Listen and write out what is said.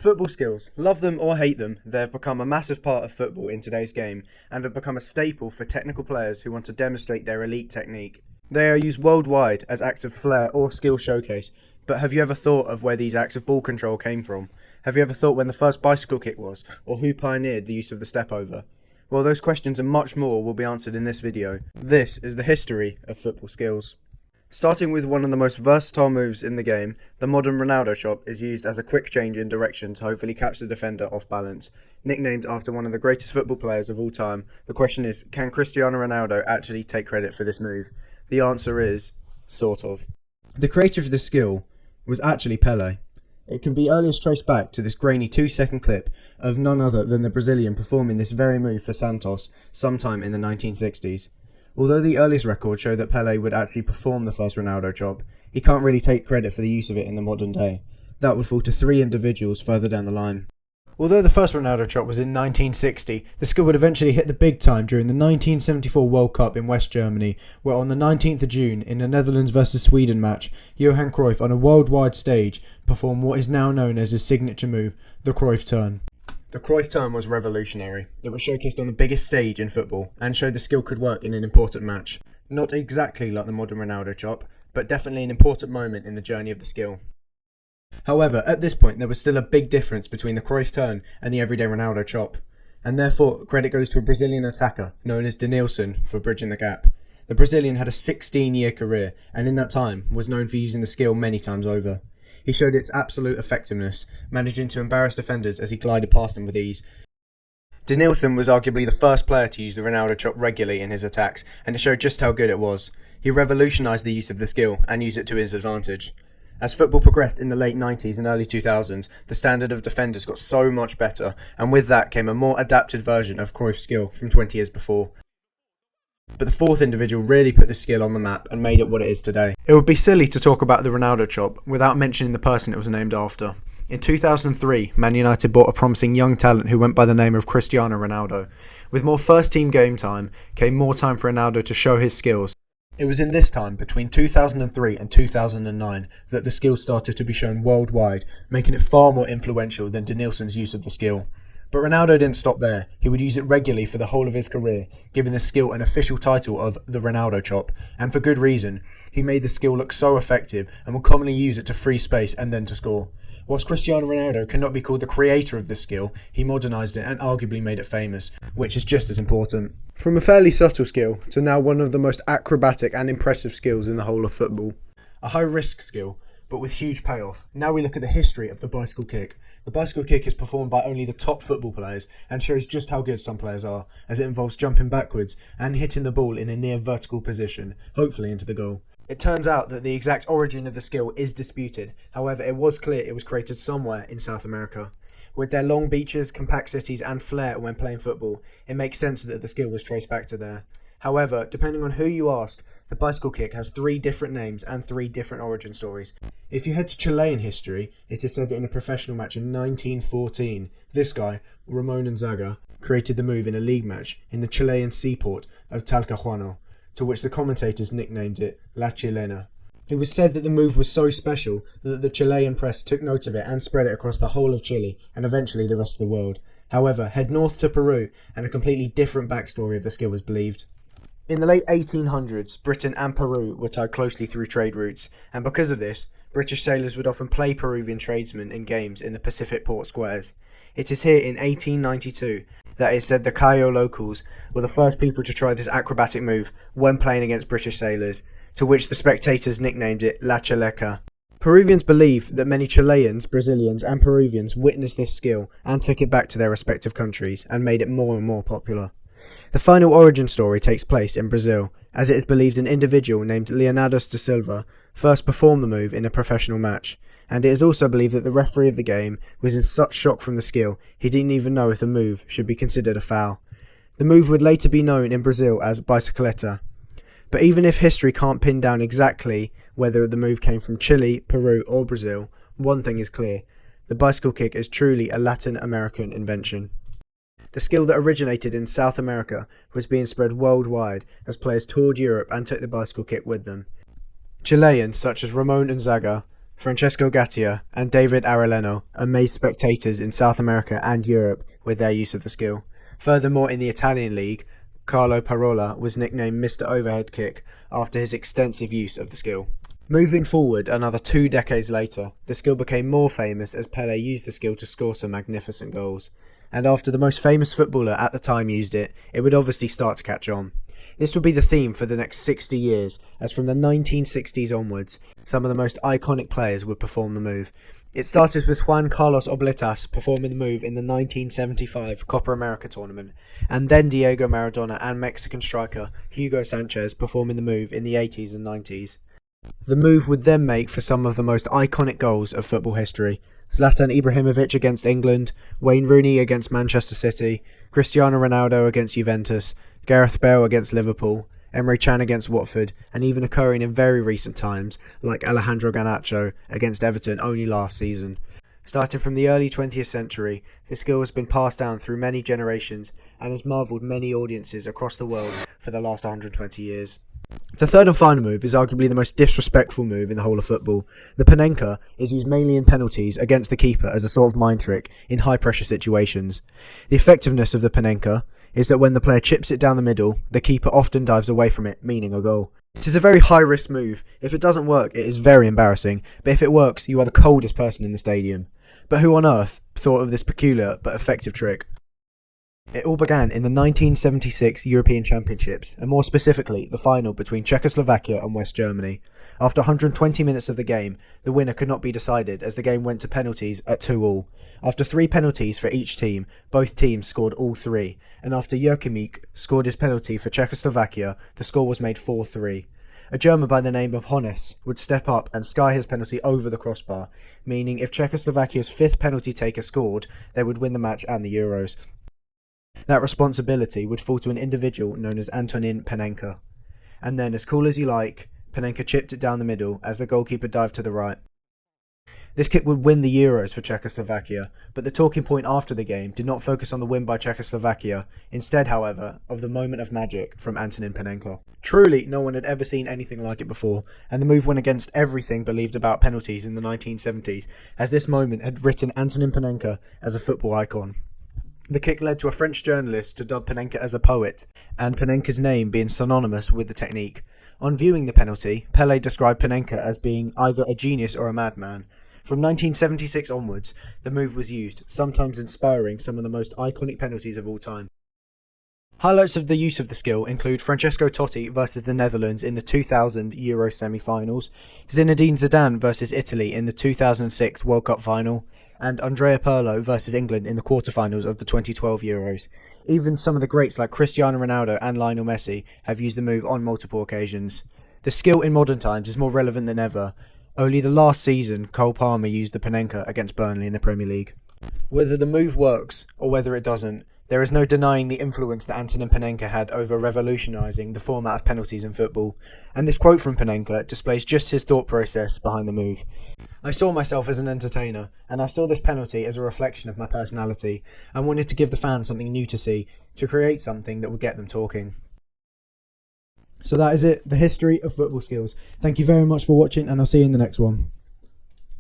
Football skills. Love them or hate them, they have become a massive part of football in today's game and have become a staple for technical players who want to demonstrate their elite technique. They are used worldwide as acts of flair or skill showcase, but have you ever thought of where these acts of ball control came from? Have you ever thought when the first bicycle kick was, or who pioneered the use of the step over? Well, those questions and much more will be answered in this video. This is the history of football skills. Starting with one of the most versatile moves in the game, the modern Ronaldo chop is used as a quick change in direction to hopefully catch the defender off balance. Nicknamed after one of the greatest football players of all time, the question is, can Cristiano Ronaldo actually take credit for this move? The answer is, sort of. The creator of this skill was actually Pelé. It can be earliest traced back to this grainy 2-second clip of none other than the Brazilian performing this very move for Santos sometime in the 1960s. Although the earliest records show that Pelé would actually perform the first Ronaldo chop, he can't really take credit for the use of it in the modern day. That would fall to 3 individuals further down the line. Although the first Ronaldo chop was in 1960, the skill would eventually hit the big time during the 1974 World Cup in West Germany, where on the 19th of June, in a Netherlands vs Sweden match, Johan Cruyff on a worldwide stage performed what is now known as his signature move, the Cruyff turn. The Cruyff turn was revolutionary. It was showcased on the biggest stage in football and showed the skill could work in an important match. Not exactly like the modern Ronaldo chop, but definitely an important moment in the journey of the skill. However, at this point there was still a big difference between the Cruyff turn and the everyday Ronaldo chop, and therefore credit goes to a Brazilian attacker known as Denilson for bridging the gap. The Brazilian had a 16-year career and in that time was known for using the skill many times over. He showed its absolute effectiveness, managing to embarrass defenders as he glided past them with ease. Denilson was arguably the first player to use the Ronaldo chop regularly in his attacks, and it showed just how good it was. He revolutionised the use of the skill and used it to his advantage. As football progressed in the late 90s and early 2000s, the standard of defenders got so much better, and with that came a more adapted version of Cruyff's skill from 20 years before. But the fourth individual really put the skill on the map and made it what it is today. It would be silly to talk about the Ronaldo chop without mentioning the person it was named after. In 2003, Man United bought a promising young talent who went by the name of Cristiano Ronaldo. With more first-team game time came more time for Ronaldo to show his skills. It was in this time, between 2003 and 2009, that the skill started to be shown worldwide, making it far more influential than Denilson's use of the skill. But Ronaldo didn't stop there. He would use it regularly for the whole of his career, giving the skill an official title of the Ronaldo chop, and for good reason. He made the skill look so effective and would commonly use it to free space and then to score. Whilst Cristiano Ronaldo cannot be called the creator of this skill, he modernised it and arguably made it famous, which is just as important. From a fairly subtle skill to now one of the most acrobatic and impressive skills in the whole of football. A high-risk skill, but with huge payoff. Now we look at the history of the bicycle kick. The bicycle kick is performed by only the top football players and shows just how good some players are, as it involves jumping backwards and hitting the ball in a near vertical position, hopefully into the goal. It turns out that the exact origin of the skill is disputed, however it was clear it was created somewhere in South America. With their long beaches, compact cities and flair when playing football, it makes sense that the skill was traced back to there. However, depending on who you ask, the bicycle kick has 3 different names and 3 different origin stories. If you head to Chilean history, it is said that in a professional match in 1914, this guy, Ramon Anzaga, created the move in a league match in the Chilean seaport of Talcahuano, to which the commentators nicknamed it La Chilena. It was said that the move was so special that the Chilean press took note of it and spread it across the whole of Chile and eventually the rest of the world. However, head north to Peru and a completely different backstory of the skill was believed. In the late 1800s, Britain and Peru were tied closely through trade routes, and because of this, British sailors would often play Peruvian tradesmen in games in the Pacific port squares. It is here in 1892 that it is said the Cayo locals were the first people to try this acrobatic move when playing against British sailors, to which the spectators nicknamed it La Chaleca. Peruvians believe that many Chileans, Brazilians and Peruvians witnessed this skill and took it back to their respective countries and made it more and more popular. The final origin story takes place in Brazil, as it is believed an individual named Leonardo da Silva first performed the move in a professional match, and it is also believed that the referee of the game was in such shock from the skill he didn't even know if the move should be considered a foul. The move would later be known in Brazil as bicicleta. But even if history can't pin down exactly whether the move came from Chile, Peru or Brazil, one thing is clear: the bicycle kick is truly a Latin American invention. The skill that originated in South America was being spread worldwide as players toured Europe and took the bicycle kick with them. Chileans such as Ramon Anzaga, Francesco Gattia, and David Arellano amazed spectators in South America and Europe with their use of the skill. Furthermore, in the Italian league, Carlo Parola was nicknamed Mr. Overhead Kick after his extensive use of the skill. Moving forward another 2 decades later, the skill became more famous as Pelé used the skill to score some magnificent goals. And after the most famous footballer at the time used it, it would obviously start to catch on. This would be the theme for the next 60 years, as from the 1960s onwards, some of the most iconic players would perform the move. It started with Juan Carlos Obletas performing the move in the 1975 Copa America tournament, and then Diego Maradona and Mexican striker Hugo Sanchez performing the move in the 80s and 90s. The move would then make for some of the most iconic goals of football history. Zlatan Ibrahimovic against England, Wayne Rooney against Manchester City, Cristiano Ronaldo against Juventus, Gareth Bale against Liverpool, Emre Can against Watford, and even occurring in very recent times, like Alejandro Garnacho against Everton only last season. Starting from the early 20th century, this skill has been passed down through many generations and has marvelled many audiences across the world for the last 120 years. The third and final move is arguably the most disrespectful move in the whole of football. The Panenka is used mainly in penalties against the keeper as a sort of mind trick in high pressure situations. The effectiveness of the Panenka is that when the player chips it down the middle, the keeper often dives away from it, meaning a goal. It is a very high risk move. If it doesn't work, it is very embarrassing, but if it works, you are the coldest person in the stadium. But who on earth thought of this peculiar but effective trick? It all began in the 1976 European Championships, and more specifically, the final between Czechoslovakia and West Germany. After 120 minutes of the game, the winner could not be decided as the game went to penalties at 2-2. After 3 penalties for each team, both teams scored all 3, and after Jerkimik scored his penalty for Czechoslovakia, the score was made 4-3. A German by the name of Hones would step up and sky his penalty over the crossbar, meaning if Czechoslovakia's 5th penalty taker scored, they would win the match and the Euros. That responsibility would fall to an individual known as Antonin Panenka. And then, as cool as you like, Panenka chipped it down the middle as the goalkeeper dived to the right. This kick would win the Euros for Czechoslovakia, but the talking point after the game did not focus on the win by Czechoslovakia, instead, however, of the moment of magic from Antonin Panenka. Truly, no one had ever seen anything like it before, and the move went against everything believed about penalties in the 1970s, as this moment had written Antonin Panenka as a football icon. The kick led to a French journalist to dub Panenka as a poet, and Panenka's name being synonymous with the technique. On viewing the penalty, Pelé described Panenka as being either a genius or a madman. From 1976 onwards, the move was used, sometimes inspiring some of the most iconic penalties of all time. Highlights of the use of the skill include Francesco Totti versus the Netherlands in the 2000 Euro semi-finals, Zinedine Zidane versus Italy in the 2006 World Cup final, and Andrea Pirlo versus England in the quarterfinals of the 2012 Euros. Even some of the greats like Cristiano Ronaldo and Lionel Messi have used the move on multiple occasions. The skill in modern times is more relevant than ever. Only the last season, Cole Palmer used the Panenka against Burnley in the Premier League. Whether the move works or whether it doesn't, there is no denying the influence that Antonin Panenka had over revolutionising the format of penalties in football, and this quote from Panenka displays just his thought process behind the move. I saw myself as an entertainer, and I saw this penalty as a reflection of my personality. I wanted to give the fans something new to see, to create something that would get them talking. So that is it, the history of football skills. Thank you very much for watching, and I'll see you in the next one.